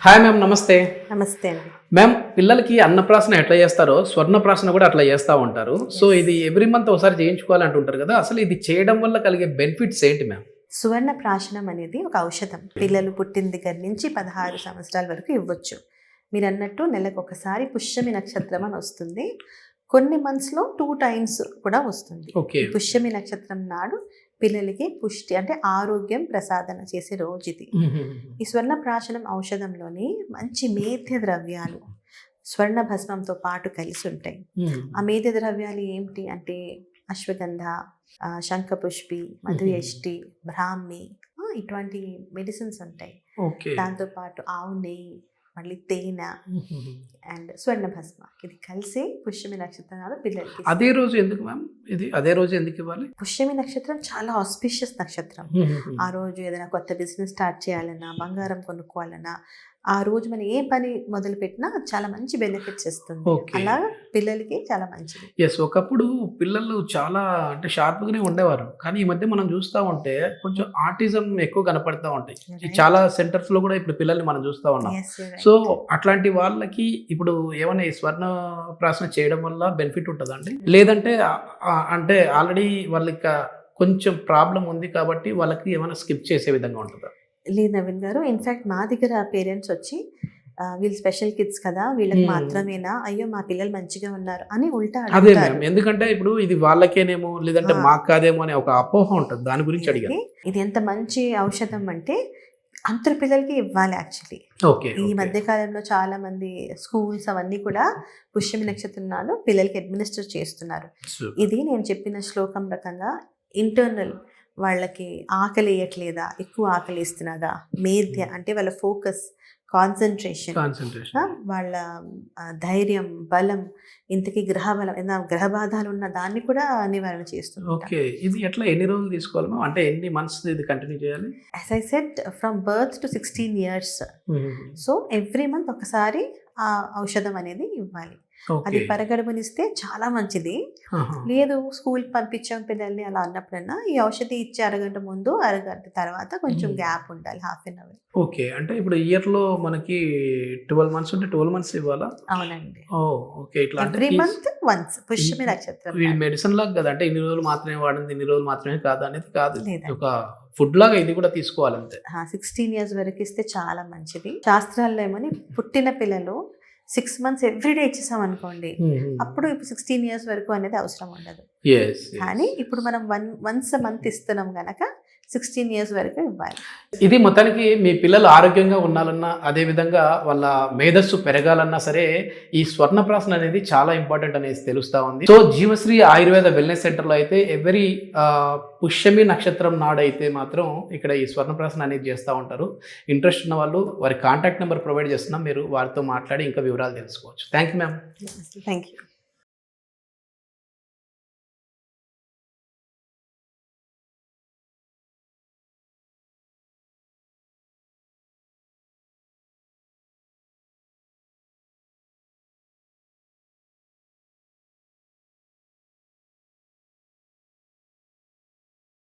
Hi ma'am, నమస్తే. నమస్తే అండి. మ్యామ్, పిల్లలకి అన్నప్రాసన ఎట్లా చేస్తారో స్వర్ణప్రాసన కూడా అట్లా చేస్తూ ఉంటారు. సో ఇది ఎవ్రీ మంత్ ఒకసారి చేయించుకోవాలి అంటుంటారు కదా, అసలు ఇది చేయడం వల్ల కలిగే బెనిఫిట్స్ ఏంటి మ్యామ్? సువర్ణ ప్రాశనం అనేది ఒక ఔషధం. పిల్లలు పుట్టిన దగ్గర నుంచి 16 సంవత్సరాల వరకు ఇవ్వచ్చు. మీరు అన్నట్టు నెలకు ఒకసారి పుష్యమి నక్షత్రం అని వస్తుంది. కొన్ని మంత్స్లో 2 times కూడా వస్తుంది. ఓకే. పుష్యమి నక్షత్రం నాడు పిల్లలకి పుష్టి అంటే ఆరోగ్యం ప్రసాదన చేసే రోజు ఇది. ఈ స్వర్ణ ప్రాశనం ఔషధంలోని మంచి మేధ్య ద్రవ్యాలు స్వర్ణ భస్మంతో పాటు కలిసి ఉంటాయి. ఆ మేధ్య ద్రవ్యాలు ఏమిటి అంటే అశ్వగంధ, శంఖపుష్పి, మధుయష్టి, బ్రాహ్మి, ఇటువంటి మెడిసిన్స్ ఉంటాయి. దాంతోపాటు ఆవు నెయ్యి, మళ్ళీ తేనె అండ్ స్వర్ణ భస్మ, ఇది కలిసి పుష్యమి నక్షత్రాలు పిల్లలకి. అదే రోజు ఎందుకు మ్యామ్? ఇది అదే రోజు ఎందుకు ఇవ్వాలి? పుష్యమి నక్షత్రం చాలా ఆస్పిషియస్ నక్షత్రం. ఆ రోజు ఏదైనా కొత్త బిజినెస్ స్టార్ట్ చేయాలన్నా, బంగారం కొనుక్కోవాలన్నా, ఆ రోజు మనం ఏ పని మొదలు పెట్టినా చాలా మంచి బెనిఫిట్స్ ఇస్తుంది. అలా పిల్లలకి చాలా మంచిది. ఎస్, ఒకప్పుడు పిల్లలు చాలా అంటే షార్ప్గానే ఉండేవారు, కానీ ఈ మధ్య మనం చూస్తూ ఉంటే కొంచెం ఆటిజం ఎక్కువ కనపడతా ఉంటాయి. చాలా సెంటర్స్ లో కూడా ఇప్పుడు పిల్లల్ని మనం చూస్తూ ఉన్నాం. సో అట్లాంటి వాళ్ళకి ఇప్పుడు ఏమైనా ఈ స్వర్ణ ప్రాసన చేయడం వల్ల బెనిఫిట్ ఉంటుందా అండి? లేదంటే అంటే ఆల్రెడీ వాళ్ళకి కొంచెం ప్రాబ్లం ఉంది కాబట్టి వాళ్ళకి ఏమైనా స్కిప్ చేసే విధంగా ఉంటుందా? లేదు నవీన్ గారు, ఇన్ఫ్యాక్ట్ మా దగ్గర పేరెంట్స్ వచ్చి వీళ్ళు స్పెషల్ కిడ్స్ కదా, వీళ్ళకి మాత్రమేనా, అయ్యో మా పిల్లలు మంచిగా ఉన్నారు అని ఉల్టా అదే మ్యామ్. ఎందుకంటే ఇప్పుడు ఇది వాళ్ళకేనేమో లేదంటే మాకు కాదేమో అనే ఒక అపోహ ఉంటుంది, దాని గురించి అడిగాను. ఇది ఎంత మంచి ఔషధం అంటే అందరి పిల్లలకి ఇవ్వాలి యాక్చువల్లీ. ఈ మధ్య కాలంలో చాలా మంది స్కూల్స్ అవన్నీ కూడా పుష్యమి నక్షత్రం నాడు పిల్లలకి అడ్మినిస్టర్ చేస్తున్నారు. ఇది నేను చెప్పిన శ్లోకం రకంగా ఇంటర్నల్ వాళ్ళకి ఆకలి వేయట్లేదా, ఎక్కువ ఆకలి ఇస్తున్నదా, మేధ్య అంటే వాళ్ళ ఫోకస్, కాన్సన్ట్రేషన్, వాళ్ళ ధైర్యం, బలం, ఇంతకీ గ్రహబలం, ఏదైనా గ్రహ బాధాలు ఉన్న దాన్ని కూడా నివారణ చేస్తుంది. ఓకే. ఇది ఎట్లా ఎన్ని రోజులు తీసుకోవాలి, అంటే ఎన్ని మంత్స్ ఇది కంటిన్యూ చేయాలి? As I said, from birth to 16 years. So every month ఒకసారి ఆ ఔషధం అనేది ఇవ్వాలి. అది పరగడుపునిస్తే చాలా మంచిది. లేదు స్కూల్ పంపించాం పిల్లల్ని అలా అన్నప్పుడన్నా ఈ ఔషధి ఇచ్చే అరగంట ముందు, అరగంట తర్వాత కొంచెం గ్యాప్ ఉండాలి, 1/2 hour. ఓకే. అంటే ఇప్పుడు ఇయర్ లో మనకి 12 months ఉంటే 12 months ఇవ్వాలా? అవునండి. ఓకే. ఇట్లా ఎవ్రీ మంత్ వన్స్ పుష్యమి నక్షత్రం. ఇది మెడిసిన్ లాగా కదా, అంటే ఇన్ని రోజులు మాత్రమే వాడింది, ఇన్ని రోజులు మాత్రమే కాదు అనేది కాదు, ఒక ఫుడ్ లాగా ఇది కూడా తీసుకోవాలంతే. 16 years వరకు ఇస్తే చాలా మంచిది. శాస్త్రాల్లో ఏమని పుట్టిన పిల్లలు 6 months ఎవ్రీడే ఇచ్చేసాం అనుకోండి, అప్పుడు ఇప్పుడు 16 years వరకు అనేది అవసరం ఉండదు. కానీ ఇప్పుడు మనం వన్స్ మంత్ ఇస్తున్నాం గనక 16 years వరకు ఇవ్వాలి. ఇది మొత్తానికి మీ పిల్లలు ఆరోగ్యంగా ఉండాలన్నా, అదే విధంగా వాళ్ళ మేధస్సు పెరగాలన్నా సరే ఈ స్వర్ణప్రాసన అనేది చాలా ఇంపార్టెంట్ అనేది తెలుస్తా ఉంది. సో జీవశ్రీ ఆయుర్వేద వెల్నెస్ సెంటర్లో అయితే ఎవరీ పుష్యమి నక్షత్రం నాడైతే మాత్రం ఇక్కడ ఈ స్వర్ణప్రాసన అనేది చేస్తూ ఉంటారు. ఇంట్రెస్ట్ ఉన్న వాళ్ళు వారి కాంటాక్ట్ నెంబర్ ప్రొవైడ్ చేస్తున్నాం, మీరు వారితో మాట్లాడి ఇంకా వివరాలు తెలుసుకోవచ్చు. Thank you ma'am. Thank you.